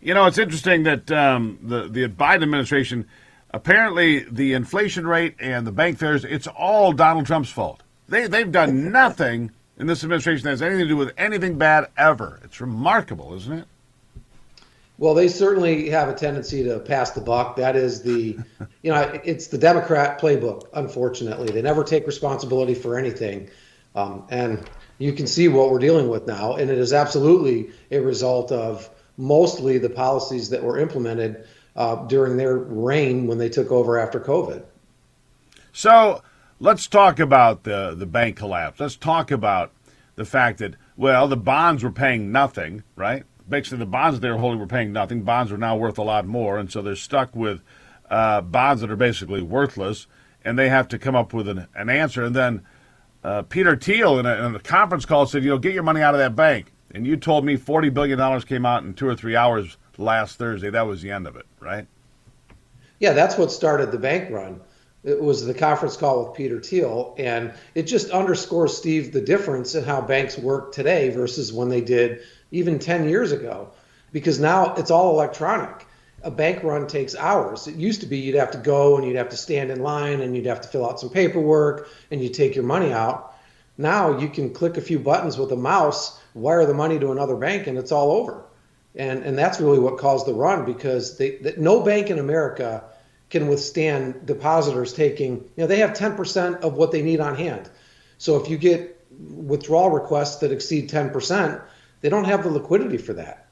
You know, it's interesting that the Biden administration, apparently the inflation rate and the bank failures, it's all Donald Trump's fault. They've done nothing in this administration that has anything to do with anything bad ever. It's remarkable, isn't it? Well, they certainly have a tendency to pass the buck. That is it's the Democrat playbook, unfortunately. They never take responsibility for anything. And you can see what we're dealing with now. And it is absolutely a result of mostly the policies that were implemented during their reign when they took over after COVID. So let's talk about the bank collapse. Let's talk about the fact that, well, the bonds were paying nothing, right? Basically, the bonds they were holding were paying nothing. Bonds are now worth a lot more, and so they're stuck with bonds that are basically worthless, and they have to come up with an answer. And then Peter Thiel in a conference call said, get your money out of that bank. And you told me $40 billion came out in 2 or 3 hours last Thursday. That was the end of it, right? Yeah, that's what started the bank run. It was the conference call with Peter Thiel, and it just underscores, Steve, the difference in how banks work today versus when they did even 10 years ago, because now it's all electronic. A bank run takes hours. It used to be you'd have to go and you'd have to stand in line and you'd have to fill out some paperwork and you take your money out. Now you can click a few buttons with a mouse, wire the money to another bank, and it's all over. And that's really what caused the run, because no bank in America can withstand depositors taking, they have 10% of what they need on hand. So if you get withdrawal requests that exceed 10%, they don't have the liquidity for that.